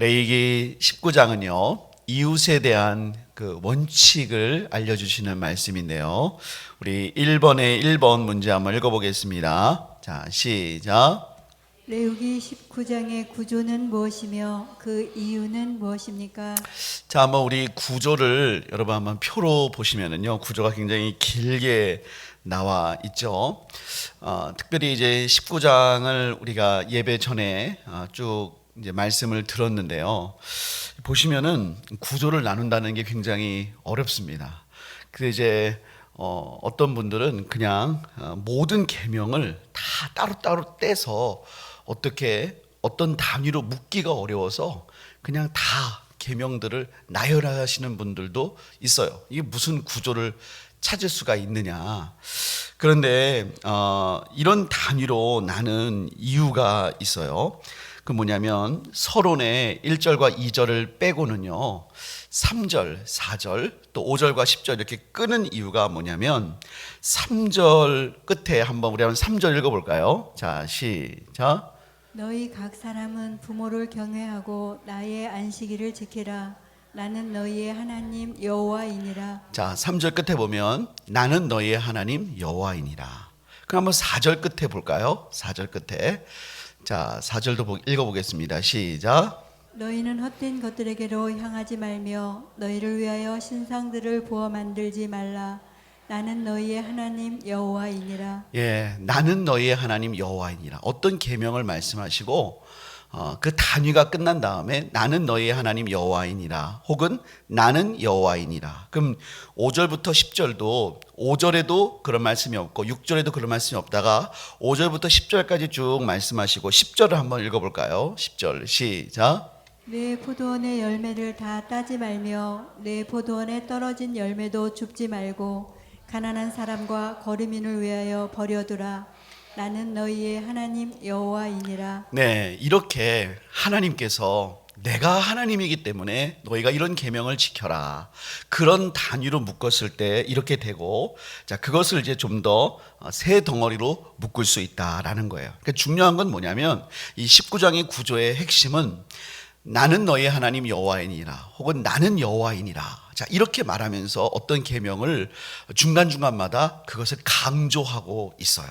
레위기 19장은요, 이웃에 대한 그 원칙을 알려주시는 말씀인데요. 우리 1번의 1번 문제 한번 읽어보겠습니다. 자, 시작. 레위기 19장의 구조는 무엇이며 그 이유는 무엇입니까? 자, 한번 우리 구조를 여러분 한번 표로 보시면은요, 구조가 굉장히 길게 나와 있죠. 특별히 이제 19장을 우리가 예배 전에 쭉 이제 말씀을 들었는데요. 보시면은 구조를 나눈다는 게 굉장히 어렵습니다. 근데 이제 어떤 분들은 그냥 모든 계명을 다 따로따로 떼서 어떻게 어떤 단위로 묶기가 어려워서 그냥 다 계명들을 나열하시는 분들도 있어요. 이게 무슨 구조를 찾을 수가 있느냐. 그런데 이런 단위로 나는 이유가 있어요. 그 뭐냐면 서론의 1절과 2절을 빼고는요 3절, 4절, 또 5절과 10절 이렇게 끄는 이유가 뭐냐면 3절 끝에 한번 우리 한번 3절 읽어볼까요? 자, 시작. 너희 각 사람은 부모를 경외하고 나의 안식일을 지키라. 나는 너희의 하나님 여호와이니라. 자, 3절 끝에 보면 나는 너희의 하나님 여호와이니라. 그럼 한번 4절 끝에 볼까요? 4절 끝에. 자, 4절도 읽어보겠습니다. 시작. 너희는 헛된 것들에게로 향하지 말며 너희를 위하여 신상들을 부어 만들지 말라. 나는 너희의 하나님 여호와이니라. 예, 나는 너희의 하나님 여호와이니라. 어떤 계명을 말씀하시고 그 단위가 끝난 다음에 나는 너희의 하나님 여호와이니라 혹은 나는 여호와이니라. 그럼 5절부터 10절도 5절에도 그런 말씀이 없고 6절에도 그런 말씀이 없다가 5절부터 10절까지 쭉 말씀하시고 10절을 한번 읽어볼까요? 10절 시작. 내 포도원의 열매를 다 따지 말며 내 포도원에 떨어진 열매도 줍지 말고 가난한 사람과 거류민을 위하여 버려두라. 나는 너희의 하나님 여호와이니라. 네, 이렇게 하나님께서 내가 하나님이기 때문에 너희가 이런 계명을 지켜라. 그런 단위로 묶었을 때 이렇게 되고, 자, 그것을 이제 좀 더 새 덩어리로 묶을 수 있다라는 거예요. 그러니까 중요한 건 뭐냐면 이 19장의 구조의 핵심은 나는 너희 하나님 여호와이니라 혹은 나는 여호와이니라. 자, 이렇게 말하면서 어떤 계명을 중간중간마다 그것을 강조하고 있어요.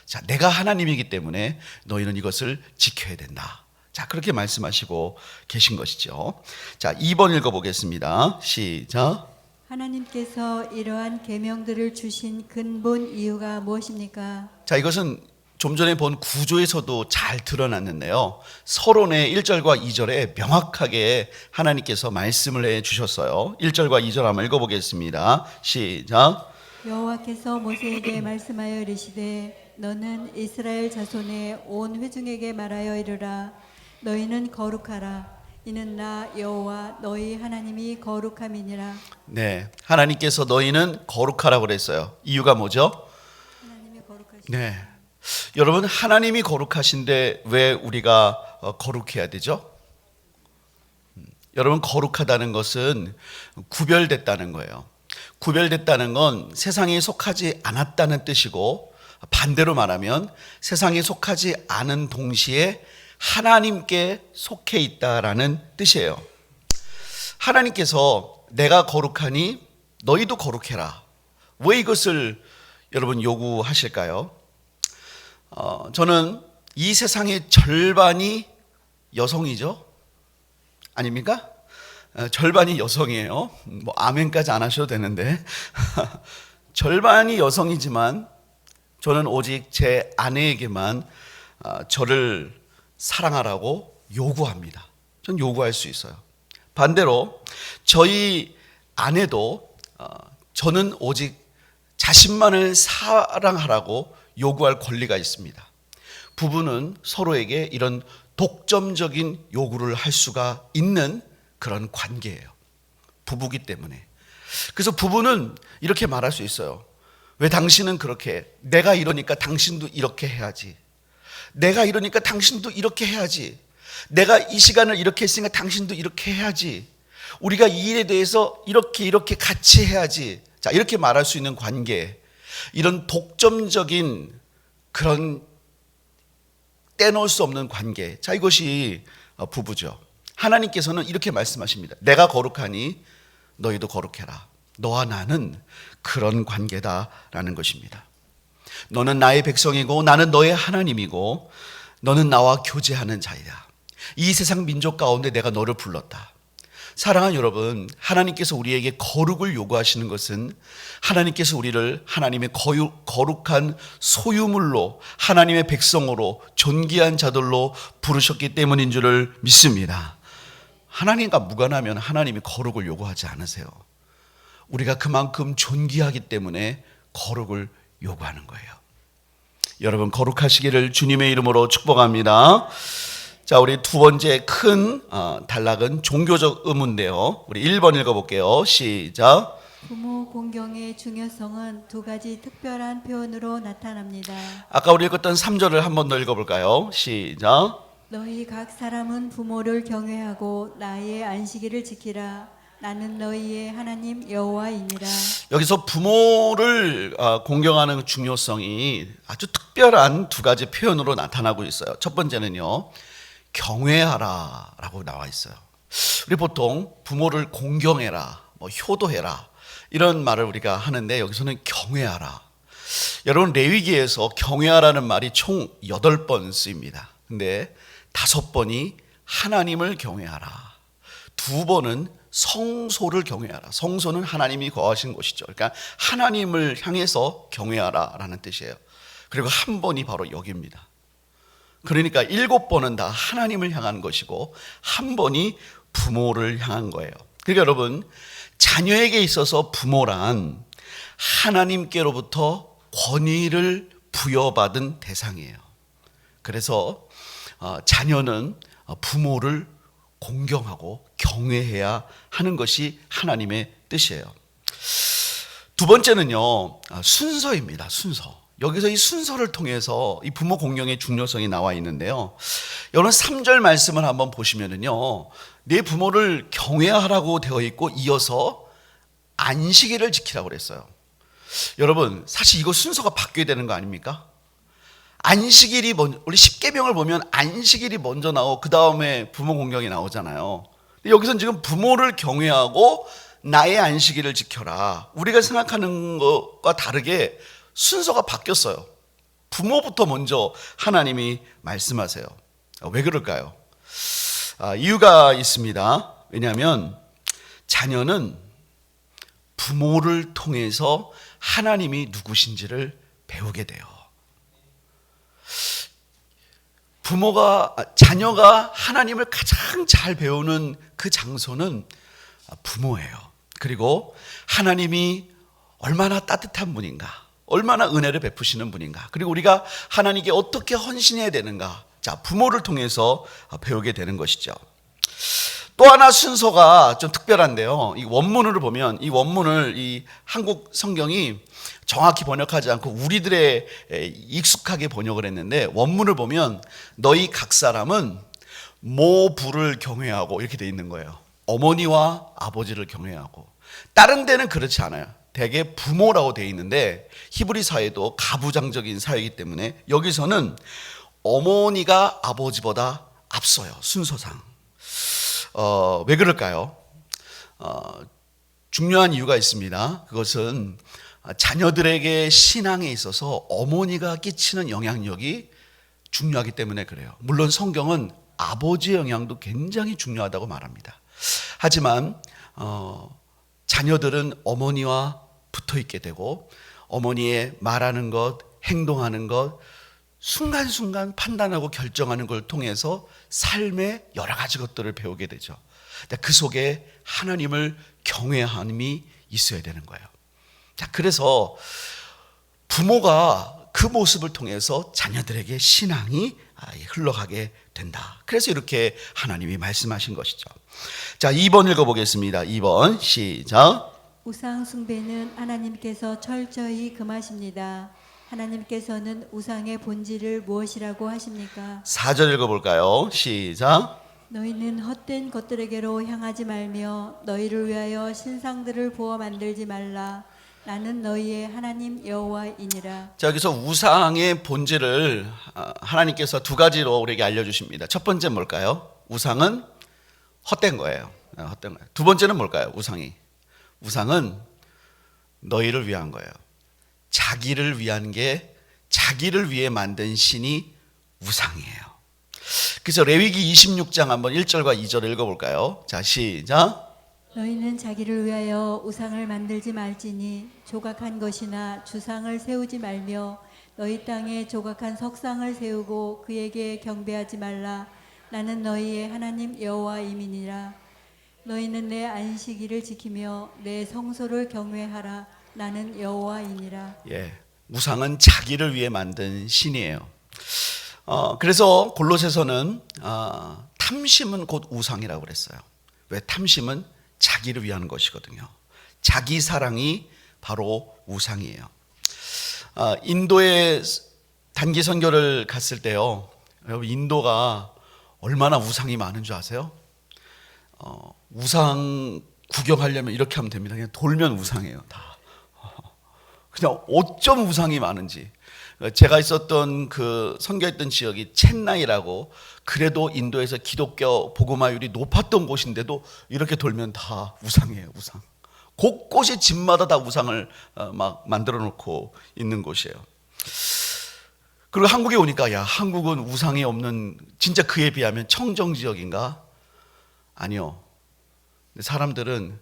자, 내가 하나님이기 때문에 너희는 이것을 지켜야 된다. 자, 그렇게 말씀하시고 계신 것이죠. 자, 2번 읽어보겠습니다. 시작. 하나님께서 이러한 계명들을 주신 근본 이유가 무엇입니까? 자, 이것은 좀 전에 본 구조에서도 잘 드러났는데요. 서론의 1절과 2절에 명확하게 하나님께서 말씀을 해 주셨어요. 1절과 2절 한번 읽어보겠습니다. 시작. 여호와께서 모세에게 말씀하여 이르시되 너는 이스라엘 자손의 온 회중에게 말하여 이르라. 너희는 거룩하라. 이는 나 여호와 너희 하나님이 거룩함이니라. 네, 하나님께서 너희는 거룩하라고 그랬어요. 이유가 뭐죠? 하나님이 거룩하시다. 네, 여러분 하나님이 거룩하신데 왜 우리가 거룩해야 되죠? 여러분 거룩하다는 것은 구별됐다는 거예요. 구별됐다는 건 세상에 속하지 않았다는 뜻이고 반대로 말하면 세상에 속하지 않은 동시에 하나님께 속해 있다라는 뜻이에요. 하나님께서 내가 거룩하니 너희도 거룩해라. 왜 이것을 여러분 요구하실까요? 저는 이 세상의 절반이 여성이죠. 아닙니까? 절반이 여성이에요. 뭐 아멘까지 안 하셔도 되는데 절반이 여성이지만 저는 오직 제 아내에게만 저를 사랑하라고 요구합니다. 전 요구할 수 있어요. 반대로 저희 아내도 저는 오직 자신만을 사랑하라고 요구할 권리가 있습니다. 부부는 서로에게 이런 독점적인 요구를 할 수가 있는 그런 관계예요. 부부기 때문에. 그래서 부부는 이렇게 말할 수 있어요. 왜 당신은 그렇게, 내가 이러니까 당신도 이렇게 해야지. 내가 이러니까 당신도 이렇게 해야지. 내가 이 시간을 이렇게 했으니까 당신도 이렇게 해야지. 우리가 이 일에 대해서 이렇게 같이 해야지. 자, 이렇게 말할 수 있는 관계. 이런 독점적인 그런 떼놓을 수 없는 관계. 자, 이것이 부부죠. 하나님께서는 이렇게 말씀하십니다. 내가 거룩하니 너희도 거룩해라. 너와 나는 그런 관계다라는 것입니다. 너는 나의 백성이고 나는 너의 하나님이고 너는 나와 교제하는 자이다. 이 세상 민족 가운데 내가 너를 불렀다. 사랑하는 여러분, 하나님께서 우리에게 거룩을 요구하시는 것은 하나님께서 우리를 하나님의 거룩한 소유물로, 하나님의 백성으로, 존귀한 자들로 부르셨기 때문인 줄을 믿습니다. 하나님과 무관하면 하나님이 거룩을 요구하지 않으세요. 우리가 그만큼 존귀하기 때문에 거룩을 요구하는 거예요. 여러분, 거룩하시기를 주님의 이름으로 축복합니다. 자, 우리 두 번째 큰 단락은 종교적 의무인데요. 우리 1번 읽어볼게요. 시작. 부모 공경의 중요성은 두 가지 특별한 표현으로 나타납니다. 아까 우리 읽었던 3절을 한 번 더 읽어볼까요? 시작. 너희 각 사람은 부모를 경외하고 나의 안식일을 지키라. 나는 너희의 하나님 여호와이니라. 여기서 부모를 공경하는 중요성이 아주 특별한 두 가지 표현으로 나타나고 있어요. 첫 번째는요, 경외하라 라고 나와 있어요. 우리 보통 부모를 공경해라, 효도해라 이런 말을 우리가 하는데 여기서는 경외하라. 여러분, 레위기에서 경외하라는 말이 총 8번 쓰입니다. 근데 5번이 하나님을 경외하라, 2번은 성소를 경외하라. 성소는 하나님이 거하신 곳이죠. 그러니까 하나님을 향해서 경외하라 라는 뜻이에요. 그리고 한 번이 바로 여기입니다. 그러니까 7번은 다 하나님을 향한 것이고 한 번이 부모를 향한 거예요. 그러니까 여러분, 자녀에게 있어서 부모란 하나님께로부터 권위를 부여받은 대상이에요. 그래서 자녀는 부모를 공경하고 경외해야 하는 것이 하나님의 뜻이에요. 두 번째는요, 순서입니다. 순서. 여기서 이 순서를 통해서 이 부모 공경의 중요성이 나와 있는데요. 여러분, 3절 말씀을 한번 보시면은요, 내 부모를 경외하라고 되어 있고 이어서 안식일을 지키라고 그랬어요. 여러분, 사실 이거 순서가 바뀌어야 되는 거 아닙니까? 안식일이 먼저, 우리 십계명을 보면 안식일이 먼저 나오고 그 다음에 부모 공경이 나오잖아요. 근데 여기서는 지금 부모를 경외하고 나의 안식일을 지켜라. 우리가 생각하는 것과 다르게 순서가 바뀌었어요. 부모부터 먼저 하나님이 말씀하세요. 왜 그럴까요? 이유가 있습니다. 왜냐하면 자녀는 부모를 통해서 하나님이 누구신지를 배우게 돼요. 자녀가 하나님을 가장 잘 배우는 그 장소는 부모예요. 그리고 하나님이 얼마나 따뜻한 분인가, 얼마나 은혜를 베푸시는 분인가, 그리고 우리가 하나님께 어떻게 헌신해야 되는가, 자, 부모를 통해서 배우게 되는 것이죠. 또 하나 순서가 좀 특별한데요. 이 원문을 보면, 이 원문을 이 한국 성경이 정확히 번역하지 않고 우리들의 익숙하게 번역을 했는데, 원문을 보면 너희 각 사람은 모부를 경외하고 이렇게 돼 있는 거예요. 어머니와 아버지를 경외하고. 다른 데는 그렇지 않아요. 대개 부모라고 돼 있는데 히브리 사회도 가부장적인 사회이기 때문에 여기서는 어머니가 아버지보다 앞서요, 순서상. 왜 그럴까요? 중요한 이유가 있습니다. 그것은 자녀들에게 신앙에 있어서 어머니가 끼치는 영향력이 중요하기 때문에 그래요. 물론 성경은 아버지의 영향도 굉장히 중요하다고 말합니다. 하지만 자녀들은 어머니와 붙어 있게 되고 어머니의 말하는 것, 행동하는 것, 순간순간 판단하고 결정하는 걸 통해서 삶의 여러 가지 것들을 배우게 되죠. 그 속에 하나님을 경외함이 있어야 되는 거예요. 자, 그래서 부모가 그 모습을 통해서 자녀들에게 신앙이 흘러가게 된다. 그래서 이렇게 하나님이 말씀하신 것이죠. 자, 2번 읽어보겠습니다. 2번 시작. 우상 숭배는 하나님께서 철저히 금하십니다. 하나님께서는 우상의 본질을 무엇이라고 하십니까? 4절 읽어볼까요? 시작. 너희는 헛된 것들에게로 향하지 말며 너희를 위하여 신상들을 부어 만들지 말라. 나는 너희의 하나님 여호와이니라. 자, 여기서 우상의 본질을 하나님께서 두 가지로 우리에게 알려주십니다. 첫 번째 뭘까요? 우상은 헛된 거예요. 헛된 거예요. 두 번째는 뭘까요? 우상은 너희를 위한 거예요. 자기를 위한 게, 자기를 위해 만든 신이 우상이에요. 그래서 레위기 26장 한번 1절과 2절을 읽어볼까요? 자, 시작. 너희는 자기를 위하여 우상을 만들지 말지니 조각한 것이나 주상을 세우지 말며 너희 땅에 조각한 석상을 세우고 그에게 경배하지 말라. 나는 너희의 하나님 여호와임이니라. 너희는 내 안식일을 지키며 내 성소를 경외하라. 나는 여호와이니라. 예, 우상은 자기를 위해 만든 신이에요. 그래서 골로새서는 탐심은 곧 우상이라고 그랬어요. 왜? 탐심은 자기를 위한 것이거든요. 자기 사랑이 바로 우상이에요. 인도에 단기 선교를 갔을 때요, 여러분, 인도가 얼마나 우상이 많은 줄 아세요? 우상 구경하려면 이렇게 하면 됩니다. 그냥 돌면 우상이에요, 다. 그냥 어쩜 우상이 많은지. 제가 있었던 그 선교했던 지역이 첸나이라고, 그래도 인도에서 기독교 복음화율이 높았던 곳인데도 이렇게 돌면 다 우상이에요, 우상. 곳곳이 집마다 다 우상을 막 만들어 놓고 있는 곳이에요. 그리고 한국에 오니까, 야, 한국은 우상이 없는, 진짜 그에 비하면 청정 지역인가? 아니요. 사람들은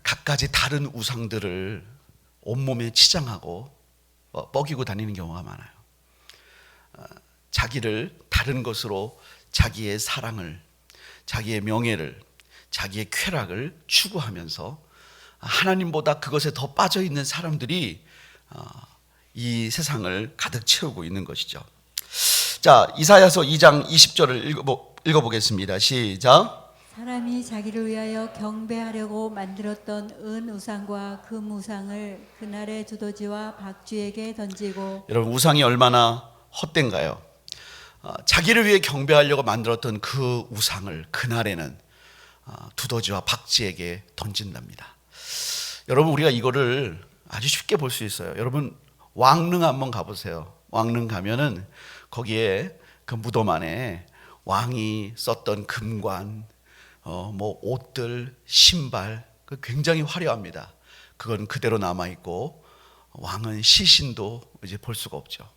갖가지 다른 우상들을 온몸에 치장하고 뻐기고 다니는 경우가 많아요. 자기를 다른 것으로 자기의 사랑을, 자기의 명예를, 자기의 쾌락을 추구하면서 하나님보다 그것에 더 빠져 있는 사람들이 이 세상을 가득 채우고 있는 것이죠. 자, 이사야서 2장 20절을 읽어보겠습니다. 시작. 사람이 자기를 위하여 경배하려고 만들었던 은 우상과 금 우상을 그날의 두더지와 박쥐에게 던지고. 여러분, 우상이 얼마나 헛된가요? 자기를 위해 경배하려고 만들었던 그 우상을 그날에는 두더지와 박쥐에게 던진답니다. 여러분, 우리가 이거를 아주 쉽게 볼 수 있어요. 여러분, 왕릉 한번 가보세요. 왕릉 가면은 거기에 그 무덤 안에 왕이 썼던 금관, 뭐 옷들, 신발, 그 굉장히 화려합니다. 그건 그대로 남아 있고, 왕은 시신도 이제 볼 수가 없죠.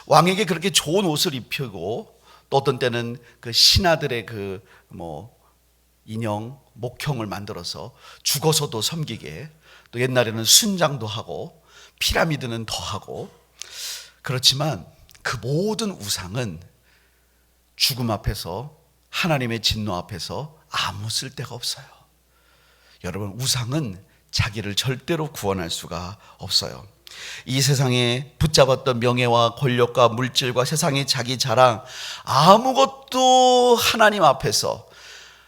왕에게 그렇게 좋은 옷을 입히고, 또 어떤 때는 그 신하들의 그 뭐 인형, 목형을 만들어서 죽어서도 섬기게, 또 옛날에는 순장도 하고 피라미드는 더 하고. 그렇지만 그 모든 우상은 죽음 앞에서, 하나님의 진노 앞에서 아무 쓸데가 없어요. 여러분, 우상은 자기를 절대로 구원할 수가 없어요. 이 세상에 붙잡았던 명예와 권력과 물질과 세상의 자기 자랑, 아무것도 하나님 앞에서,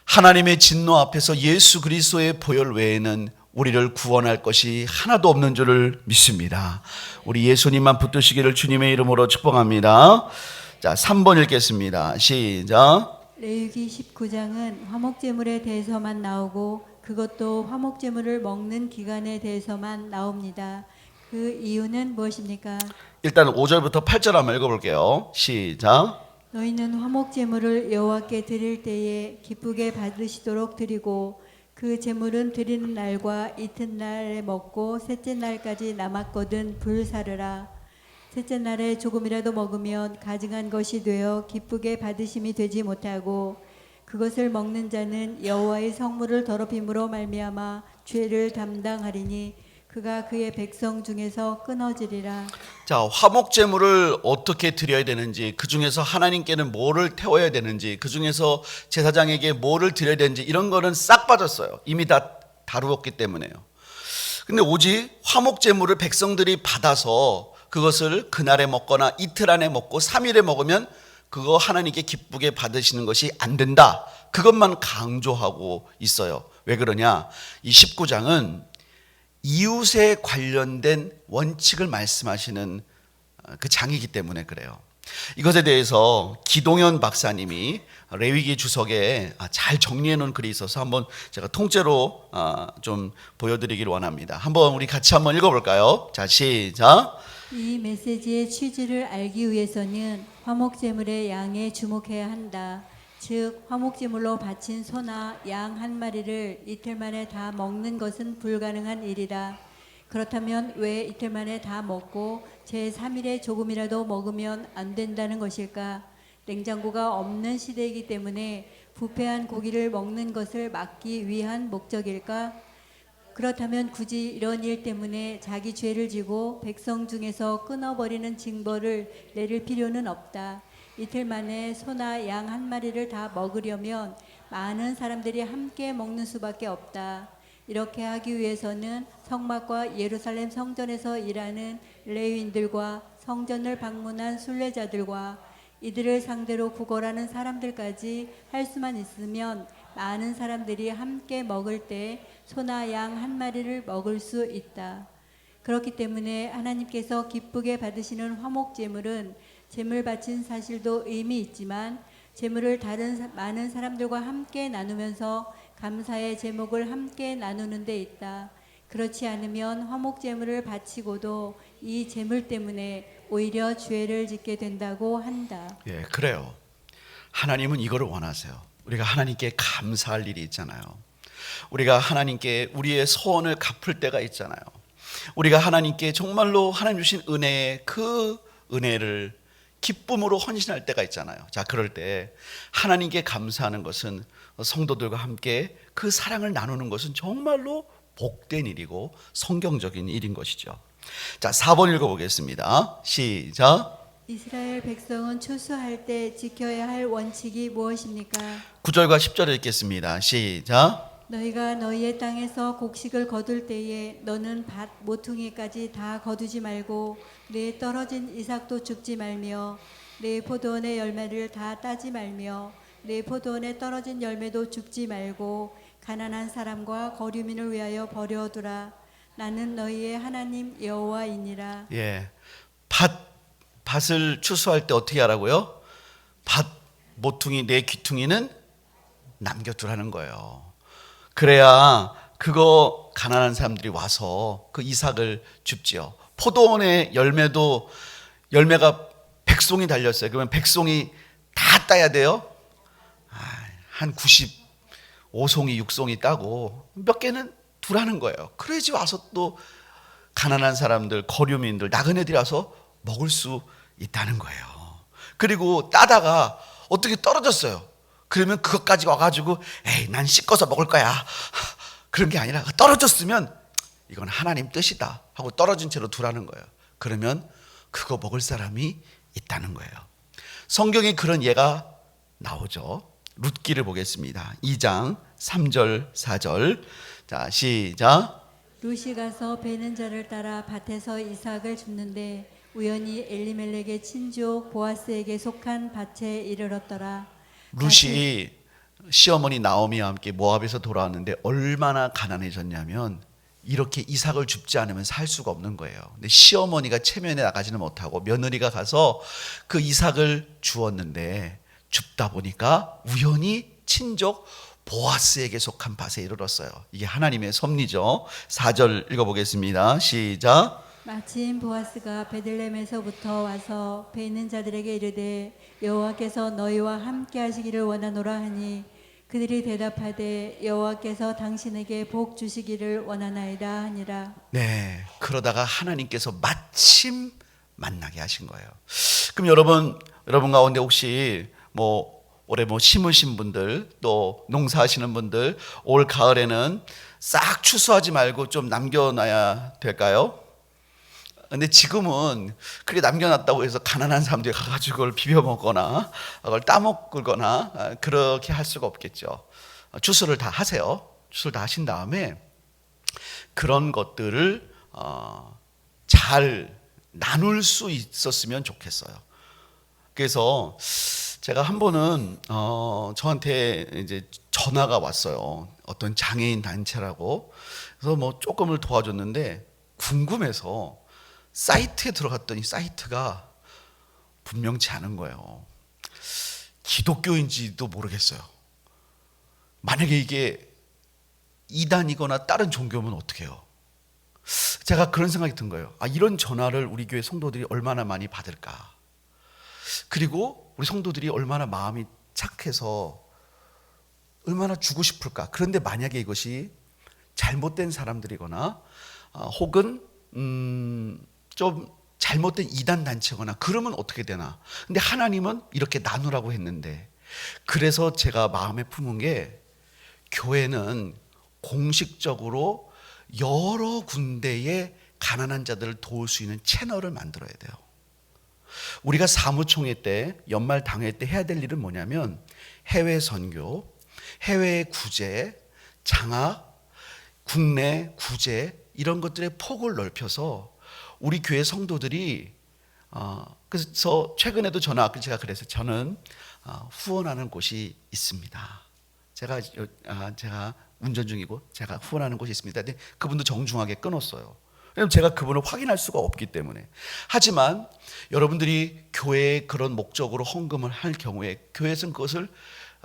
하나님의 진노 앞에서 예수 그리스도의 보혈 외에는 우리를 구원할 것이 하나도 없는 줄을 믿습니다. 우리 예수님만 붙드시기를 주님의 이름으로 축복합니다. 자, 3번 읽겠습니다. 시작. 레위기 19장은 화목제물에 대해서만 나오고 그것도 화목제물을 먹는 기간에 대해서만 나옵니다. 그 이유는 무엇입니까? 일단 5절부터 8절 한번 읽어볼게요. 시작. 너희는 화목제물을 여호와께 드릴 때에 기쁘게 받으시도록 드리고 그 제물은 드리는 날과 이튿날에 먹고 셋째 날까지 남았거든 불사르라. 셋째 날에 조금이라도 먹으면 가증한 것이 되어 기쁘게 받으심이 되지 못하고 그것을 먹는 자는 여호와의 성물을 더럽힘으로 말미암아 죄를 담당하리니 그가 그의 백성 중에서 끊어지리라. 자, 화목제물을 어떻게 드려야 되는지, 그 중에서 하나님께는 뭐를 태워야 되는지, 그 중에서 제사장에게 뭐를 드려야 되는지, 이런 거는 싹 빠졌어요. 이미 다 다루었기 때문에요. 근데 오직 화목제물을 백성들이 받아서 그것을 그날에 먹거나 이틀 안에 먹고 3일에 먹으면 그거 하나님께 기쁘게 받으시는 것이 안 된다. 그것만 강조하고 있어요. 왜 그러냐? 이 19장은 이웃에 관련된 원칙을 말씀하시는 그 장이기 때문에 그래요. 이것에 대해서 기동현 박사님이 레위기 주석에 잘 정리해 놓은 글이 있어서 한번 제가 통째로 좀 보여드리기를 원합니다. 한번 우리 같이 한번 읽어볼까요? 자, 시작. 이 메시지의 취지를 알기 위해서는 화목제물의 양에 주목해야 한다. 즉 화목제물로 바친 소나 양 한 마리를 이틀 만에 다 먹는 것은 불가능한 일이라. 그렇다면 왜 이틀 만에 다 먹고 제3일에 조금이라도 먹으면 안 된다는 것일까? 냉장고가 없는 시대이기 때문에 부패한 고기를 먹는 것을 막기 위한 목적일까? 그렇다면 굳이 이런 일 때문에 자기 죄를 지고 백성 중에서 끊어버리는 징벌을 내릴 필요는 없다. 이틀 만에 소나 양 한 마리를 다 먹으려면 많은 사람들이 함께 먹는 수밖에 없다. 이렇게 하기 위해서는 성막과 예루살렘 성전에서 일하는 레위인들과 성전을 방문한 순례자들과 이들을 상대로 구걸하는 사람들까지 할 수만 있으면 많은 사람들이 함께 먹을 때 소나 양 한 마리를 먹을 수 있다. 그렇기 때문에 하나님께서 기쁘게 받으시는 화목제물은 제물 바친 사실도 의미 있지만 제물을 다른 많은 사람들과 함께 나누면서 감사의 제목을 함께 나누는 데 있다. 그렇지 않으면 화목제물을 바치고도 이 제물 때문에 오히려 죄를 짓게 된다고 한다. 예, 그래요. 하나님은 이거를 원하세요. 우리가 하나님께 감사할 일이 있잖아요. 우리가 하나님께 우리의 소원을 갚을 때가 있잖아요. 우리가 하나님께 정말로 하나님 주신 은혜의 그 은혜를 기쁨으로 헌신할 때가 있잖아요. 자, 그럴 때 하나님께 감사하는 것은 성도들과 함께 그 사랑을 나누는 것은 정말로 복된 일이고 성경적인 일인 것이죠. 자, 4번 읽어보겠습니다. 시작. 이스라엘 백성은 추수할 때 지켜야 할 원칙이 무엇입니까? 9절과 10절을 읽겠습니다. 시작. 너희가 너희의 땅에서 곡식을 거둘 때에 너는 밭 모퉁이까지 다 거두지 말고 내 떨어진 이삭도 줍지 말며 내 포도원의 열매를 다 따지 말며 내 포도원에 떨어진 열매도 줍지 말고 가난한 사람과 거류민을 위하여 버려두라. 나는 너희의 하나님 여호와이니라. 예, 밭을 추수할 때 어떻게 하라고요? 밭 모퉁이 내 귀퉁이는 남겨두라는 거예요. 그래야 그거 가난한 사람들이 와서 그 이삭을 줍지요. 포도원의 열매가 100송이 달렸어요. 그러면 100송이 다 따야 돼요. 한 95송이 6송이 따고 몇 개는 두라는 거예요. 그래야지 와서 또 가난한 사람들, 거류민들, 나그네들이 와서 먹을 수 있다는 거예요. 그리고 따다가 어떻게 떨어졌어요. 그러면 그것까지 와가지고 에이 난 씻어서 먹을 거야 그런 게 아니라 떨어졌으면 이건 하나님 뜻이다 하고 떨어진 채로 두라는 거예요. 그러면 그거 먹을 사람이 있다는 거예요. 성경에 그런 예가 나오죠. 룻기를 보겠습니다. 2장 3절 4절. 자, 시작. 룻이 가서 베는 자를 따라 밭에서 이삭을 줍는데 우연히 엘리멜렉의 친족 보아스에게 속한 밭에 이르렀더라. 룻이 시어머니 나오미와 함께 모압에서 돌아왔는데 얼마나 가난해졌냐면 이렇게 이삭을 줍지 않으면 살 수가 없는 거예요. 근데 시어머니가 체면에 나가지는 못하고 며느리가 가서 그 이삭을 주었는데 줍다 보니까 우연히 친족 보아스에게 속한 밭에 이르렀어요. 이게 하나님의 섭리죠. 4절 읽어보겠습니다. 시작. 마침 보아스가 베들레헴에서부터 와서 베는 자들에게 이르되 여호와께서 너희와 함께 하시기를 원하노라 하니 그들이 대답하되 여호와께서 당신에게 복 주시기를 원하나이다 하니라. 네, 그러다가 하나님께서 마침 만나게 하신 거예요. 그럼 여러분 가운데 혹시 올해 심으신 분들 또 농사하시는 분들 올 가을에는 싹 추수하지 말고 좀 남겨놔야 될까요? 근데 지금은 그렇게 남겨놨다고 해서 가난한 사람들이 가가지고 그걸 비벼 먹거나 그걸 따먹거나 그렇게 할 수가 없겠죠. 추수를 다 하세요. 추수를 다 하신 다음에 그런 것들을 잘 나눌 수 있었으면 좋겠어요. 그래서 제가 한 번은 저한테 이제 전화가 왔어요. 어떤 장애인 단체라고. 그래서 조금을 도와줬는데 궁금해서 사이트에 들어갔더니 사이트가 분명치 않은 거예요. 기독교인지도 모르겠어요. 만약에 이게 이단이거나 다른 종교면 어떻게 해요? 제가 그런 생각이 든 거예요. 이런 전화를 우리 교회 성도들이 얼마나 많이 받을까? 그리고 우리 성도들이 얼마나 마음이 착해서 얼마나 주고 싶을까. 그런데 만약에 이것이 잘못된 사람들이거나 혹은 좀 잘못된 이단 단체거나 그러면 어떻게 되나. 근데 하나님은 이렇게 나누라고 했는데, 그래서 제가 마음에 품은 게, 교회는 공식적으로 여러 군데의 가난한 자들을 도울 수 있는 채널을 만들어야 돼요. 우리가 사무총회 때, 연말 당회 때 해야 될 일은 뭐냐면, 해외 선교, 해외 구제, 장학, 국내 구제, 이런 것들의 폭을 넓혀서 우리 교회 성도들이 그래서 최근에도 제가 그래서 저는 후원하는 곳이 있습니다. 제가 운전 중이고 제가 후원하는 곳이 있습니다. 근데 그분도 정중하게 끊었어요. 왜냐하면 제가 그분을 확인할 수가 없기 때문에. 하지만 여러분들이 교회에 그런 목적으로 헌금을 할 경우에 교회에서는 그것을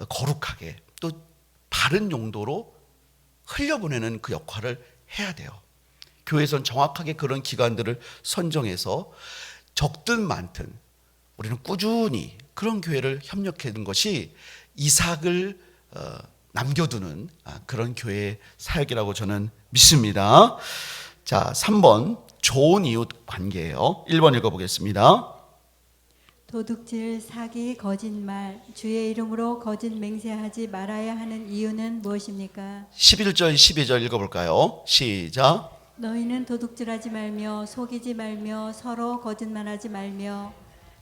거룩하게 또 바른 용도로 흘려보내는 그 역할을 해야 돼요. 교회에서는 정확하게 그런 기관들을 선정해서 적든 많든 우리는 꾸준히 그런 교회를 협력하는 것이 이삭을 남겨두는 그런 교회의 사역이라고 저는 믿습니다. 자, 3번 좋은 이웃 관계예요. 1번 읽어보겠습니다. 도둑질, 사기, 거짓말, 주의 이름으로 거짓 맹세하지 말아야 하는 이유는 무엇입니까? 11절 12절 읽어볼까요? 시작. 너희는 도둑질하지 말며 속이지 말며 서로 거짓말하지 말며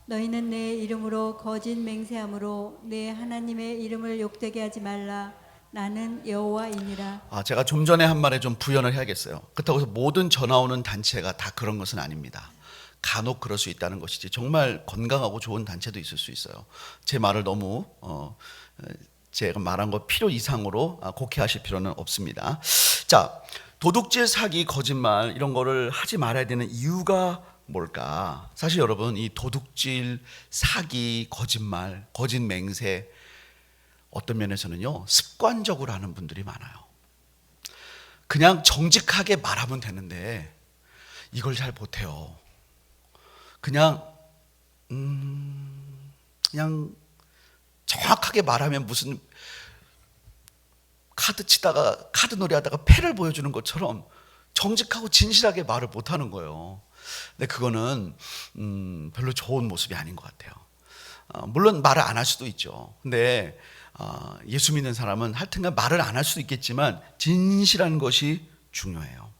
너희는 내 이름으로 거짓 맹세함으로 내 하나님의 이름을 욕되게 하지 말라. 나는 여호와이니라. 제가 좀 전에 한 말에 좀 부연을 해야겠어요. 그렇다고 해서 모든 전화 오는 단체가 다 그런 것은 아닙니다. 간혹 그럴 수 있다는 것이지, 정말 건강하고 좋은 단체도 있을 수 있어요. 제 말을 너무 제가 말한 것 필요 이상으로 곡해하실 필요는 없습니다. 자, 도둑질, 사기, 거짓말 이런 거를 하지 말아야 되는 이유가 뭘까? 사실 여러분, 이 도둑질, 사기, 거짓말, 거짓 맹세, 어떤 면에서는요 습관적으로 하는 분들이 많아요. 그냥 정직하게 말하면 되는데 이걸 잘 못해요. 그냥 정확하게 말하면 무슨 카드 놀이하다가 패를 보여주는 것처럼 정직하고 진실하게 말을 못하는 거예요. 근데 그거는 별로 좋은 모습이 아닌 것 같아요. 물론 말을 안 할 수도 있죠. 근데 예수 믿는 사람은 하여튼간 말을 안 할 수도 있겠지만 진실한 것이 중요해요.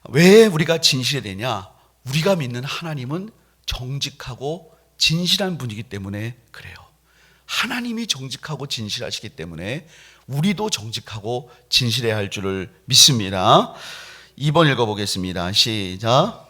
왜 우리가 진실해야 되냐? 우리가 믿는 하나님은 정직하고 진실한 분이기 때문에 그래요. 하나님이 정직하고 진실하시기 때문에 우리도 정직하고 진실해야 할 줄을 믿습니다. 2번 읽어보겠습니다. 시작.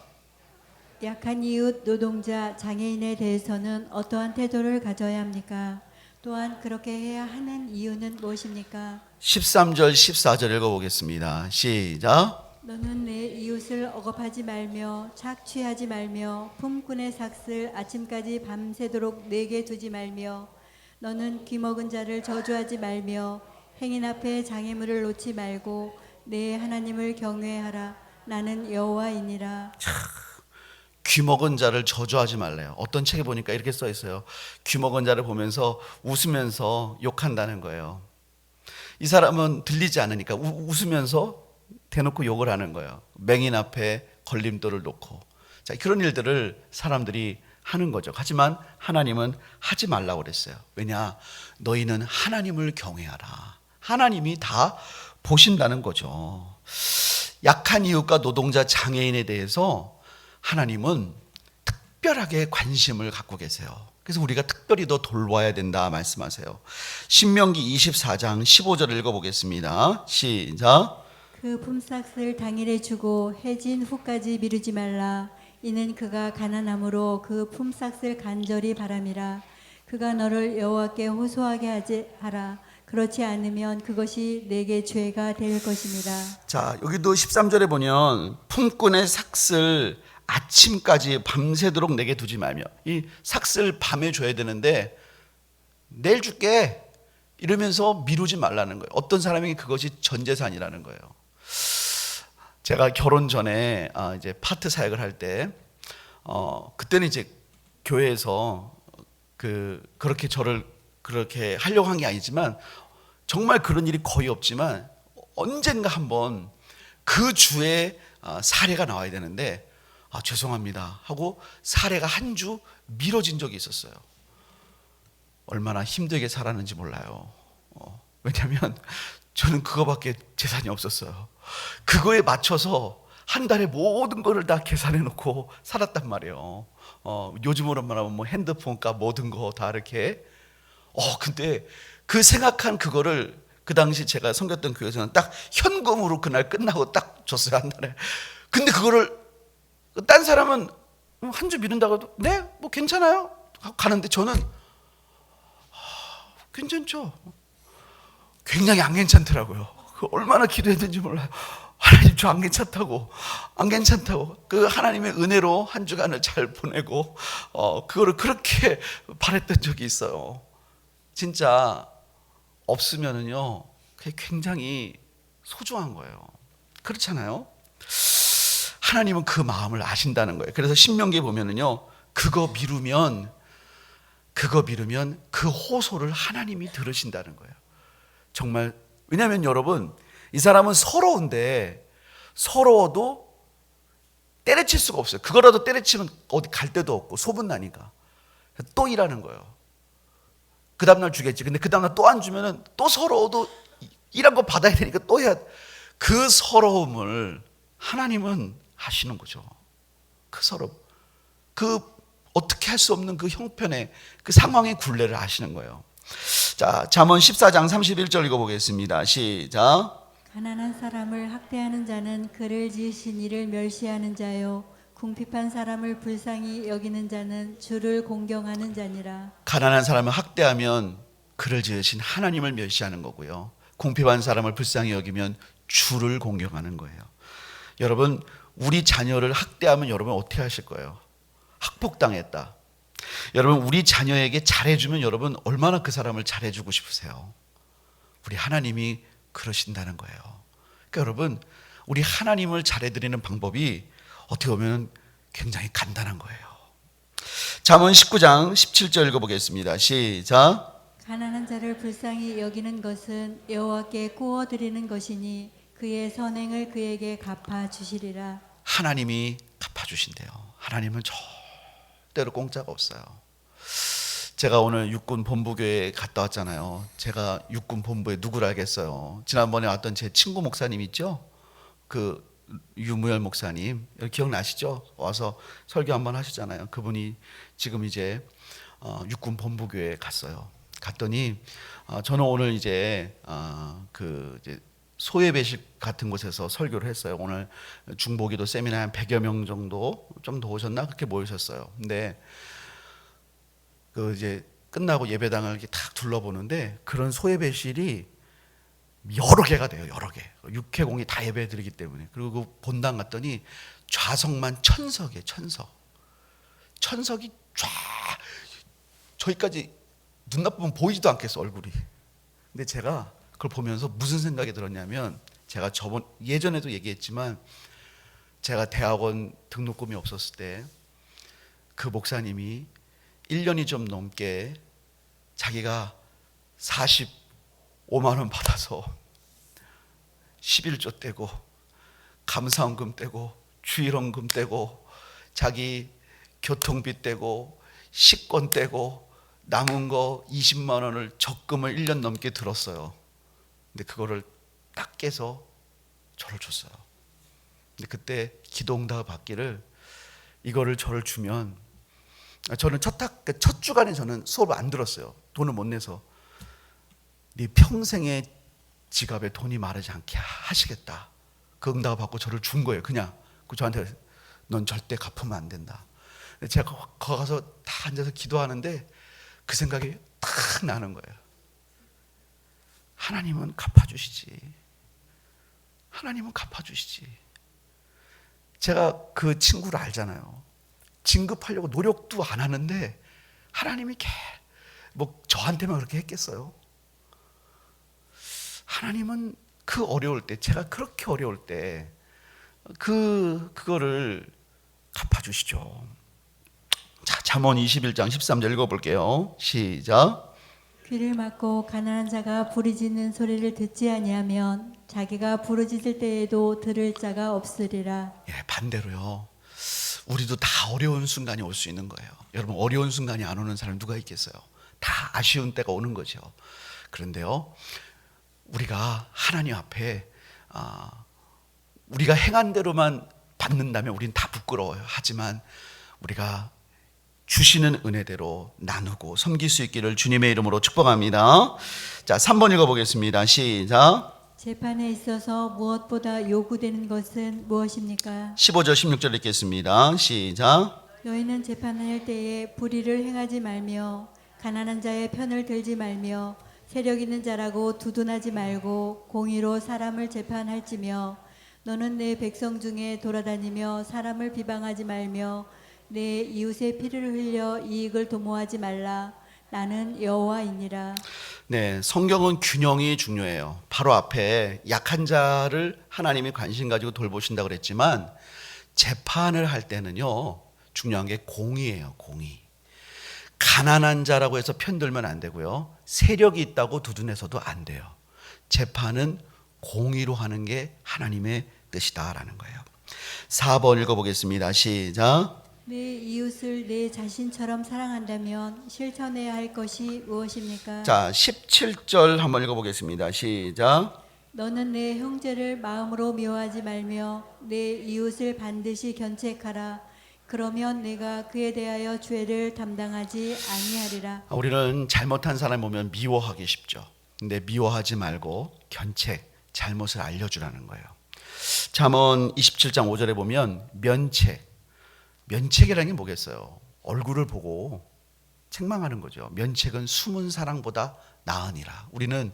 약한 이웃, 노동자, 장애인에 대해서는 어떠한 태도를 가져야 합니까? 또한 그렇게 해야 하는 이유는 무엇입니까? 13절 14절 읽어보겠습니다. 시작. 너는 내 이웃을 억압하지 말며 착취하지 말며 품꾼의 삭슬 아침까지 밤새도록 내게 두지 말며 너는 귀먹은 자를 저주하지 말며 행인 앞에 장애물을 놓지 말고 내 하나님을 경외하라. 나는 여호와이니라. 귀먹은 자를 저주하지 말래요. 어떤 책에 보니까 이렇게 써 있어요. 귀먹은 자를 보면서 웃으면서 욕한다는 거예요. 이 사람은 들리지 않으니까 웃으면서 대놓고 욕을 하는 거예요. 맹인 앞에 걸림돌을 놓고. 자, 그런 일들을 사람들이 하는 거죠. 하지만 하나님은 하지 말라고 그랬어요. 왜냐? 너희는 하나님을 경외하라. 하나님이 다 보신다는 거죠. 약한 이웃과 노동자, 장애인에 대해서 하나님은 특별하게 관심을 갖고 계세요. 그래서 우리가 특별히 더 돌봐야 된다 말씀하세요. 신명기 24장 15절을 읽어보겠습니다. 시작. 그 품삯을 당일에 주고 해진 후까지 미루지 말라. 이는 그가 가난함으로 그 품삯을 간절히 바람이라. 그가 너를 여호와께 호소하게 하라. 그렇지 않으면 그것이 내게 죄가 될 것입니다. 자, 여기도 13절에 보면 품꾼의 삭슬 아침까지 밤새도록 내게 두지 말며, 이 삭슬 밤에 줘야 되는데 내일 줄게 이러면서 미루지 말라는 거예요. 어떤 사람에게 그것이 전 재산이라는 거예요. 제가 결혼 전에 이제 파트 사역을 할 때 그때는 이제 교회에서 그렇게 저를 그렇게 하려고 한 게 아니지만 정말 그런 일이 거의 없지만 언젠가 한번 그 주에 사례가 나와야 되는데 죄송합니다 하고 사례가 한 주 미뤄진 적이 있었어요. 얼마나 힘들게 살았는지 몰라요. 왜냐하면 저는 그거밖에 재산이 없었어요. 그거에 맞춰서 한 달에 모든 거를 다 계산해 놓고 살았단 말이에요. 요즘으로 말하면 뭐 핸드폰값 모든 거 다 이렇게. 근데 그 생각한 그거를 그 당시 제가 섬겼던 교회에서는 딱 현금으로 그날 끝나고 딱 줬어요, 한 달에. 근데 그거를 딴 사람은 한 주 미룬다고 해도 네, 뭐 괜찮아요 하고 가는데 저는 괜찮죠. 굉장히 안 괜찮더라고요. 얼마나 기도했는지 몰라요. 하나님 저 안 괜찮다고 그 하나님의 은혜로 한 주간을 잘 보내고 그거를 그렇게 바랬던 적이 있어요. 진짜 없으면은요 그게 굉장히 소중한 거예요. 그렇잖아요. 하나님은 그 마음을 아신다는 거예요. 그래서 신명기에 보면은요 그거 미루면 그 호소를 하나님이 들으신다는 거예요. 정말. 왜냐하면 여러분, 이 사람은 서러워도 때려칠 수가 없어요. 그거라도 때려치면 어디 갈 데도 없고 소문나니까 또 일하는 거예요. 그 다음날 주겠지. 근데 그 다음날 또 안 주면은 또 서러워도 일한 거 받아야 되니까 또 해야 돼. 그 서러움을 하나님은 하시는 거죠. 그 서러움, 그 어떻게 할 수 없는 그 형편의 그 상황의 굴레를 아시는 거예요. 자, 잠언 14장 31절 읽어보겠습니다. 시작. 가난한 사람을 학대하는 자는 그를 지으신 이를 멸시하는 자요 궁핍한 사람을 불쌍히 여기는 자는 주를 공경하는 자니라. 가난한 사람을 학대하면 그를 지으신 하나님을 멸시하는 거고요. 궁핍한 사람을 불쌍히 여기면 주를 공경하는 거예요. 여러분, 우리 자녀를 학대하면 여러분 어떻게 하실 거예요? 학폭당했다. 여러분, 우리 자녀에게 잘해주면 여러분 얼마나 그 사람을 잘해주고 싶으세요? 우리 하나님이 그러신다는 거예요. 그러니까 여러분, 우리 하나님을 잘해드리는 방법이 어떻게 보면 굉장히 간단한 거예요. 잠언 19장 17절 읽어보겠습니다. 시작. 가난한 자를 불쌍히 여기는 것은 여호와께 구워드리는 것이니 그의 선행을 그에게 갚아주시리라. 하나님이 갚아주신대요. 하나님은 절대로 공짜가 없어요. 제가 오늘 육군 본부교회에 갔다 왔잖아요. 제가 육군 본부에 누구를 알겠어요. 지난번에 왔던 제 친구 목사님 있죠? 그 유무열 목사님 기억나시죠? 와서 설교 한번 하시잖아요. 그분이 지금 이제 육군 본부교회에 갔어요. 갔더니 저는 오늘 이제 이제 소예배식 같은 곳에서 설교를 했어요. 오늘 중보기도 세미나 한 100여 명 정도 좀 더 오셨나 그렇게 모이셨어요. 근데 그 이제 끝나고 예배당을 이렇게 탁 둘러보는데 그런 소예배실이 여러 개가 돼요. 여러 개. 육해공이 다 예배 드리기 때문에. 그리고 그 본당 갔더니 좌석만 천석이에요. 천석이 쫙 저기까지 눈 나쁘면 보이지도 않겠어 얼굴이. 근데 제가 그걸 보면서 무슨 생각이 들었냐면 제가 예전에도 얘기했지만 제가 대학원 등록금이 없었을 때 그 목사님이 1년이 좀 넘게 자기가 45만 원 받아서 11조 떼고 감사원금 떼고 주일원금 떼고 자기 교통비 떼고 식권 떼고 남은 거 20만 원을 적금을 1년 넘게 들었어요. 근데 그거를 딱 깨서 저를 줬어요. 근데 그때 기도 응답 받기를 이거를 저를 주면 저는 첫 주간에 저는 수업을 안 들었어요. 돈을 못 내서. 네 평생의 지갑에 돈이 마르지 않게 하시겠다. 그 응답을 받고 저를 준 거예요. 그냥 그 저한테 넌 절대 갚으면 안 된다. 제가 거기 가서 다 앉아서 기도하는데 그 생각이 딱 나는 거예요. 하나님은 갚아주시지. 하나님은 갚아주시지. 제가 그 친구를 알잖아요. 진급하려고 노력도 안 하는데 하나님이 뭐 저한테만 그렇게 했겠어요. 하나님은 그 어려울 때, 제가 그렇게 어려울 때 그거를 갚아주시죠. 자, 잠언 21장 13절 읽어볼게요. 시작. 귀를 막고 가난한 자가 부르짖는 소리를 듣지 아니하면 자기가 부르짖을 때에도 들을 자가 없으리라. 예, 반대로요. 우리도 다 어려운 순간이 올 수 있는 거예요. 여러분, 어려운 순간이 안 오는 사람 누가 있겠어요? 다 아쉬운 때가 오는 거죠. 그런데요, 우리가 하나님 앞에 우리가 행한 대로만 받는다면 우리는 다 부끄러워요. 하지만 우리가 주시는 은혜대로 나누고 섬길 수 있기를 주님의 이름으로 축복합니다. 자, 3번 읽어보겠습니다. 시작. 재판에 있어서 무엇보다 요구되는 것은 무엇입니까? 15절 16절 읽겠습니다. 시작. 너희는 재판할 때에 불의를 행하지 말며 가난한 자의 편을 들지 말며 세력 있는 자라고 두둔하지 말고 공의로 사람을 재판할지며 너는 내 백성 중에 돌아다니며 사람을 비방하지 말며 내 이웃의 피를 흘려 이익을 도모하지 말라. 나는 여호와이니라. 네, 성경은 균형이 중요해요. 바로 앞에 약한 자를 하나님이 관심 가지고 돌보신다고 그랬지만 재판을 할 때는요, 중요한 게 공의예요. 공의. 가난한 자라고 해서 편들면 안 되고요, 세력이 있다고 두둔해서도 안 돼요. 재판은 공의로 하는 게 하나님의 뜻이다라는 거예요. 4번 읽어보겠습니다. 시작. 내 이웃을 내 자신처럼 사랑한다면 실천해야 할 것이 무엇입니까? 자, 17절 한번 읽어보겠습니다. 시작. 너는 내 형제를 마음으로 미워하지 말며 내 이웃을 반드시 견책하라. 그러면 내가 그에 대하여 죄를 담당하지 아니하리라. 우리는 잘못한 사람 보면 미워하기 쉽죠. 근데 미워하지 말고 견책, 잘못을 알려주라는 거예요. 잠언 27장 5절에 보면 면책이라는 게 뭐겠어요? 얼굴을 보고 책망하는 거죠. 면책은 숨은 사랑보다 나으니라. 우리는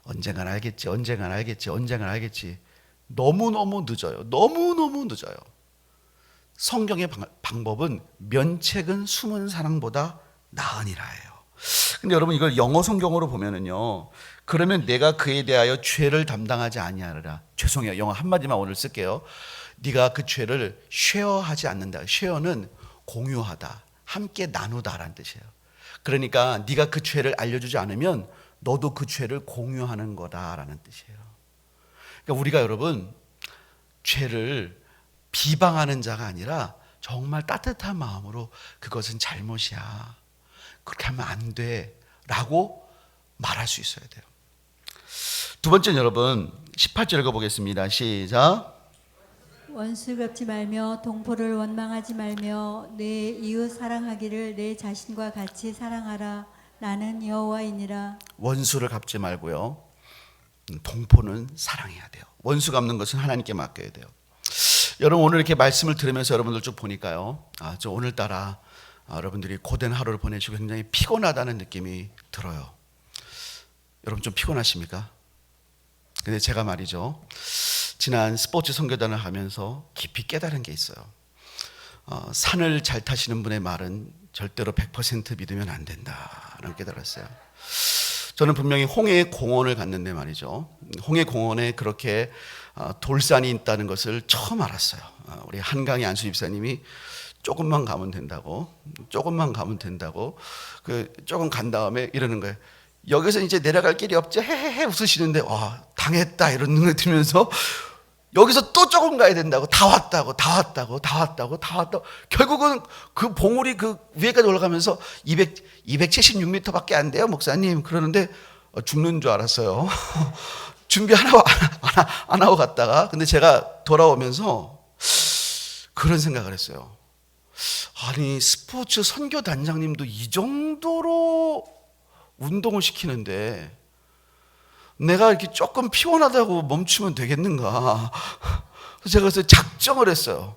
언젠간 알겠지, 언젠간 알겠지, 언젠간 알겠지. 너무너무 늦어요. 너무너무 늦어요. 성경의 방법은 면책은 숨은 사랑보다 나으니라예요. 근데 여러분, 이걸 영어 성경으로 보면은요, 그러면 내가 그에 대하여 죄를 담당하지 아니하리라. 죄송해요, 영어 한마디만 오늘 쓸게요. 네가 그 죄를 쉐어하지 않는다. 쉐어는 공유하다, 함께 나누다라는 뜻이에요. 그러니까 네가 그 죄를 알려주지 않으면 너도 그 죄를 공유하는 거다라는 뜻이에요. 그러니까 우리가 여러분, 죄를 비방하는 자가 아니라 정말 따뜻한 마음으로 그것은 잘못이야, 그렇게 하면 안 돼 라고 말할 수 있어야 돼요. 두 번째는 여러분, 18절 읽어보겠습니다. 시작. 원수 갚지 말며 동포를 원망하지 말며 내 이웃 사랑하기를 내 자신과 같이 사랑하라. 나는 여호와이니라. 원수를 갚지 말고요, 동포는 사랑해야 돼요. 원수 갚는 것은 하나님께 맡겨야 돼요. 여러분, 오늘 이렇게 말씀을 들으면서 여러분들 쭉 보니까요, 저 오늘따라 여러분들이 고된 하루를 보내시고 굉장히 피곤하다는 느낌이 들어요. 여러분 좀 피곤하십니까? 근데 제가 말이죠, 지난 스포츠 선교단을 하면서 깊이 깨달은 게 있어요. 산을 잘 타시는 분의 말은 절대로 100% 믿으면 안 된다라는 깨달았어요. 저는 분명히 홍해 공원을 갔는데 말이죠, 홍해 공원에 그렇게 돌산이 있다는 것을 처음 알았어요. 우리 한강의 안수 집사님이 조금만 가면 된다고, 조금만 가면 된다고, 조금 간 다음에 이러는 거예요. 여기서 이제 내려갈 길이 없지, 헤헤헤 웃으시는데, 와, 당했다 이런 눈에 들면서 여기서 또 조금 가야 된다고, 다 왔다고. 결국은 그 봉우리 그 위에까지 올라가면서 276m밖에 안 돼요, 목사님. 그러는데 죽는 줄 알았어요. 준비 안 하고 갔다가, 근데 제가 돌아오면서 그런 생각을 했어요. 아니, 스포츠 선교단장님도 이 정도로 운동을 시키는데 내가 이렇게 조금 피곤하다고 멈추면 되겠는가. 제가 그래서 작정을 했어요.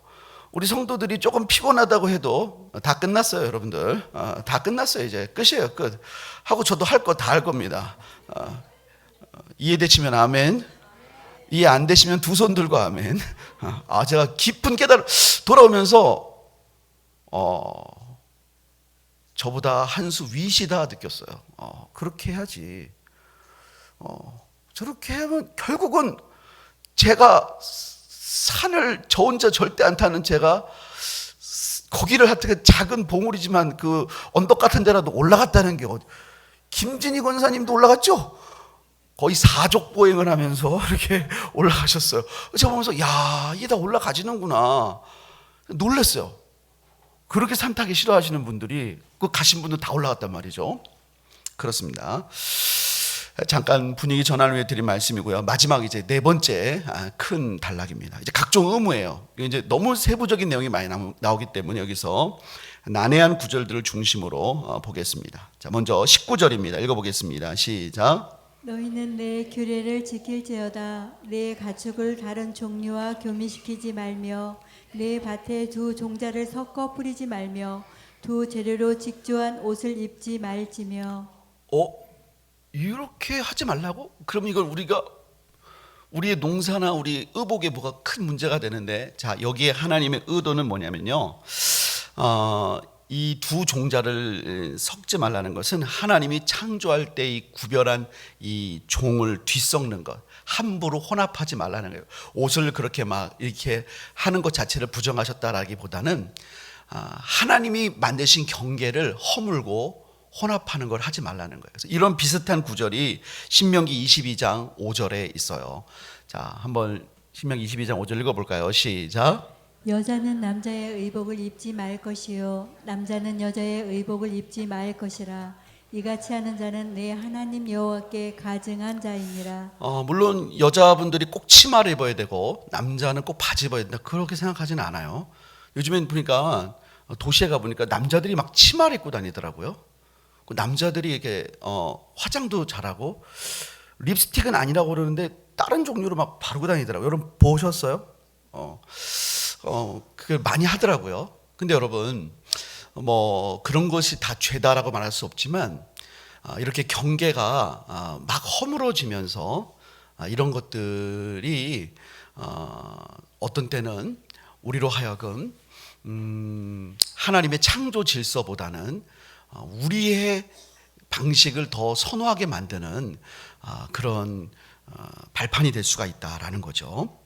우리 성도들이 조금 피곤하다고 해도 다 끝났어요, 여러분들. 다 끝났어요. 이제 끝이에요, 끝. 하고 저도 할 거 다 할 겁니다. 이해되시면 아멘. 이해 안 되시면 두 손 들고 아멘. 제가 깊은 깨달음 돌아오면서 저보다 한 수 위시다 느꼈어요. 그렇게 해야지. 저렇게 하면 결국은 제가 산을 저 혼자 절대 안 타는 제가 거기를 하여튼 작은 봉우리지만 그 언덕 같은 데라도 올라갔다는 게 김진희 권사님도 올라갔죠? 거의 사족 보행을 하면서 이렇게 올라가셨어요. 제가 보면서 야, 이게 다 올라가지는구나. 놀랐어요. 그렇게 산 타기 싫어하시는 분들이 그 가신 분들 다 올라갔단 말이죠. 그렇습니다. 잠깐 분위기 전환을 위해 드린 말씀이고요. 마지막 이제 네 번째 큰 단락입니다. 이제 각종 의무예요. 이제 너무 세부적인 내용이 많이 나오기 때문에 여기서 난해한 구절들을 중심으로 보겠습니다. 자, 먼저 19절입니다. 읽어보겠습니다. 시작. 너희는 내 규례를 지킬지어다. 내 가축을 다른 종류와 교미시키지 말며 내 밭에 두 종자를 섞어 뿌리지 말며 두 재료로 직조한 옷을 입지 말지며. 이렇게 하지 말라고? 그럼 이걸 우리의 농사나 우리 의복에 뭐가 큰 문제가 되는데, 자, 여기에 하나님의 의도는 뭐냐면요, 이 두 종자를 섞지 말라는 것은 하나님이 창조할 때 이 구별한 이 종을 뒤섞는 것, 함부로 혼합하지 말라는 거예요. 옷을 그렇게 막 이렇게 하는 것 자체를 부정하셨다라기보다는 하나님이 만드신 경계를 허물고 혼합하는 걸 하지 말라는 거예요. 그래서 이런 비슷한 구절이 신명기 22장 5절에 있어요. 자, 한번 신명기 22장 5절 읽어볼까요? 시작. 여자는 남자의 의복을 입지 말 것이요 남자는 여자의 의복을 입지 말 것이라. 이같이 하는 자는 내 하나님 여호와께 가증한 자이니라. 물론 여자분들이 꼭 치마를 입어야 되고 남자는 꼭 바지 입어야 된다, 그렇게 생각하지는 않아요. 요즘엔 보니까 도시에 가보니까 남자들이 막 치마를 입고 다니더라고요. 남자들이 이렇게 화장도 잘하고 립스틱은 아니라고 그러는데 다른 종류로 막 바르고 다니더라고요. 여러분 보셨어요? 그걸 많이 하더라고요. 근데 여러분, 뭐 그런 것이 다 죄다라고 말할 수 없지만 이렇게 경계가 막 허물어지면서 이런 것들이 어떤 때는 우리로 하여금 하나님의 창조 질서보다는 우리의 방식을 더 선호하게 만드는 그런 발판이 될 수가 있다라는 거죠.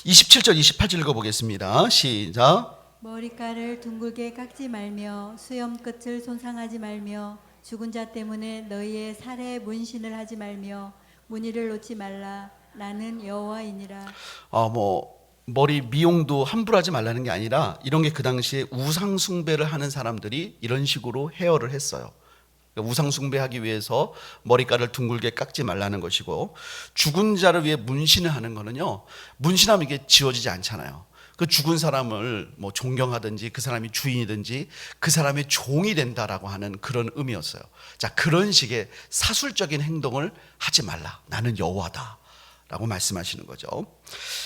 27절 28절 읽어보겠습니다. 시작. 머리카락을 둥글게 깎지 말며 수염 끝을 손상하지 말며 죽은 자 때문에 너희의 살에 문신을 하지 말며 무늬를 놓지 말라. 나는 여호와이니라. 머리 미용도 함부로 하지 말라는 게 아니라 이런 게 그 당시에 우상 숭배를 하는 사람들이 이런 식으로 헤어를 했어요. 우상 숭배하기 위해서 머리카락을 둥글게 깎지 말라는 것이고, 죽은 자를 위해 문신을 하는 거는요, 문신하면 이게 지워지지 않잖아요. 그 죽은 사람을 뭐 존경하든지 그 사람이 주인이든지 그 사람의 종이 된다라고 하는 그런 의미였어요. 자, 그런 식의 사술적인 행동을 하지 말라. 나는 여호와다 라고 말씀하시는 거죠.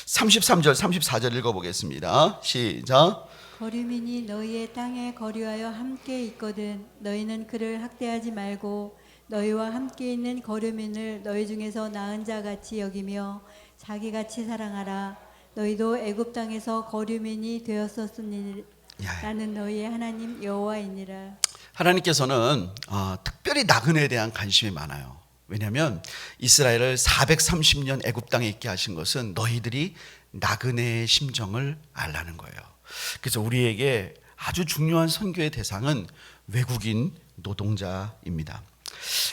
33절 34절 읽어보겠습니다. 시작. 거류민이 너희의 땅에 거류하여 함께 있거든 너희는 그를 학대하지 말고 너희와 함께 있는 거류민을 너희 중에서 나은 자 같이 여기며 자기같이 사랑하라. 너희도 애굽 땅에서 거류민이 되었었으니 나는 너희의 하나님 여호와이니라. 하나님께서는 특별히 나그네에 대한 관심이 많아요. 왜냐하면 이스라엘을 430년 애굽 땅에 있게 하신 것은 너희들이 나그네의 심정을 알라는 거예요. 그래서 우리에게 아주 중요한 선교의 대상은 외국인 노동자입니다.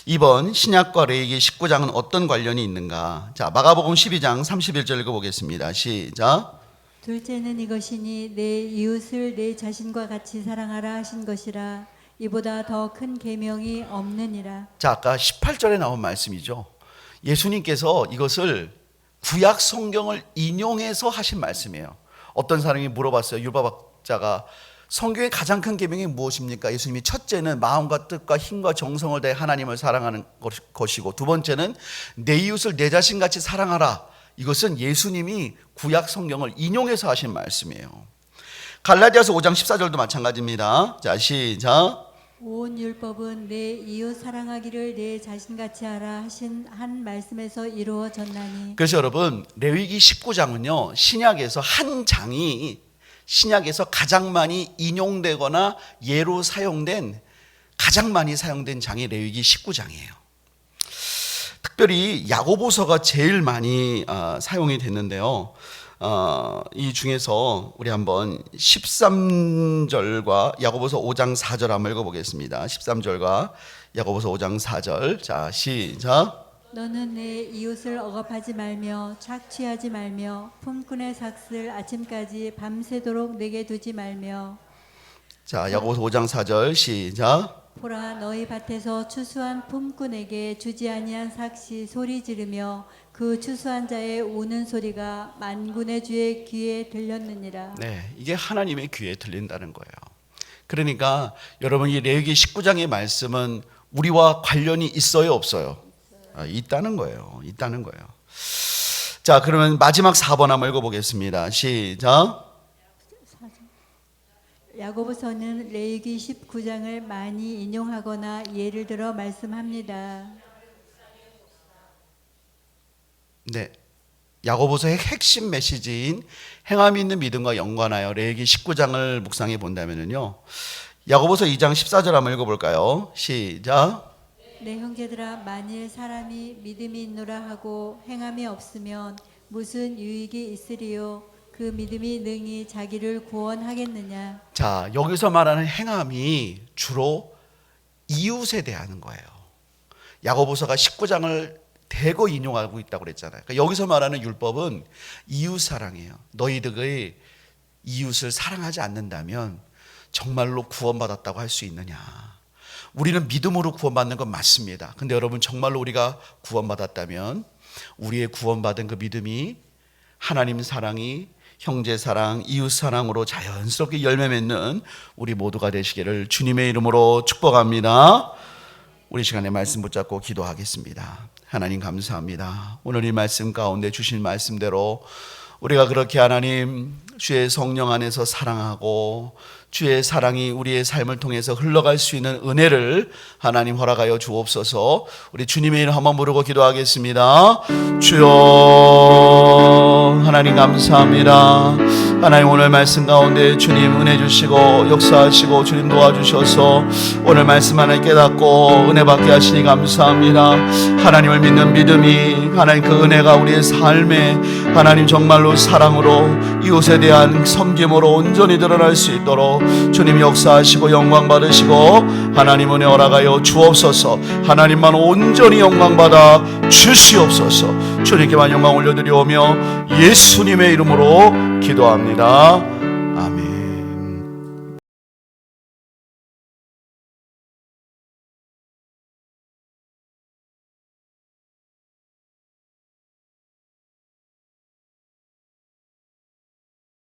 이번 신약과 레위기 19장은 어떤 관련이 있는가? 자, 마가복음 12장 31절 읽어보겠습니다. 시작. 둘째는 이것이니 내 이웃을 내 자신과 같이 사랑하라 하신 것이라. 이보다 더 큰 계명이 없느니라. 자, 아까 18절에 나온 말씀이죠. 예수님께서 이것을 구약 성경을 인용해서 하신 말씀이에요. 어떤 사람이 물어봤어요. 율법학자가 성경의 가장 큰 계명이 무엇입니까? 예수님이 첫째는 마음과 뜻과 힘과 정성을 다해 하나님을 사랑하는 것이고, 두 번째는 내 이웃을 내 자신같이 사랑하라. 이것은 예수님이 구약 성경을 인용해서 하신 말씀이에요. 갈라디아서 5장 14절도 마찬가지입니다. 자, 시작. 온 율법은 내 이웃 사랑하기를 내 자신같이 하라 하신 한 말씀에서 이루어졌나니. 그래서 여러분, 레위기 19장은요 신약에서 한 장이 신약에서 가장 많이 인용되거나 예로 사용된, 가장 많이 사용된 장이 레위기 19장이에요. 특별히 야고보서가 제일 많이 사용이 됐는데요. 이 중에서 우리 한번 13절과 야고보서 5장 4절 한번 읽어보겠습니다. 13절과 야고보서 5장 4절. 자, 시작. 너는 내 이웃을 억압하지 말며 착취하지 말며 품꾼의 삭슬 아침까지 밤새도록 내게 두지 말며 자, 야고보서 5장 4절 시작. 보라 너희 밭에서 추수한 품꾼에게 주지 아니한 삭시 소리 지르며 그 추수한 자의 우는 소리가 만군의 주의 귀에 들렸느니라. 네, 이게 하나님의 귀에 들린다는 거예요. 그러니까 여러분 이 레위기 19장의 말씀은 우리와 관련이 있어요, 없어요? 있다는 거예요. 있다는 거예요. 자, 그러면 마지막 4번 한번 읽어보겠습니다. 시작. 야고보서는 레위기 19장을 많이 인용하거나 예를 들어 말씀합니다. 네, 야고보서의 핵심 메시지인 행함이 있는 믿음과 연관하여 레위기 19장을 묵상해 본다면요, 야고보서 2장 14절 한번 읽어볼까요? 시작. 내 형제들아 만일 사람이 믿음이 있노라 하고 행함이 없으면 무슨 유익이 있으리요? 그 믿음이 능히 자기를 구원하겠느냐? 자, 여기서 말하는 행함이 주로 이웃에 대한 거예요. 야고보서가 19장을 대거 인용하고 있다고 그랬잖아요. 그러니까 여기서 말하는 율법은 이웃 사랑이에요. 너희들의 이웃을 사랑하지 않는다면 정말로 구원받았다고 할 수 있느냐? 우리는 믿음으로 구원받는 건 맞습니다. 근데 여러분 정말로 우리가 구원받았다면 우리의 구원받은 그 믿음이 하나님 사랑이 형제 사랑, 이웃 사랑으로 자연스럽게 열매 맺는 우리 모두가 되시기를 주님의 이름으로 축복합니다. 우리 시간에 말씀 붙잡고 기도하겠습니다. 하나님 감사합니다. 오늘 이 말씀 가운데 주신 말씀대로 우리가 그렇게 하나님 주의 성령 안에서 사랑하고 주의 사랑이 우리의 삶을 통해서 흘러갈 수 있는 은혜를 하나님 허락하여 주옵소서. 우리 주님의 이름 한번 부르고 기도하겠습니다. 주여 하나님 감사합니다. 하나님 오늘 말씀 가운데 주님 은혜 주시고 역사하시고 주님 도와주셔서 오늘 말씀 하나 깨닫고 은혜 받게 하시니 감사합니다. 하나님을 믿는 믿음이 하나님 그 은혜가 우리의 삶에 하나님 정말로 사랑으로 이웃에 대한 섬김으로 온전히 드러날 수 있도록 주님 역사하시고 영광 받으시고 하나님 은혜 허락하여 주옵소서. 하나님만 온전히 영광 받아 주시옵소서. 주님께만 영광 올려드리오며 예수님의 이름으로 기도합니다. 아멘.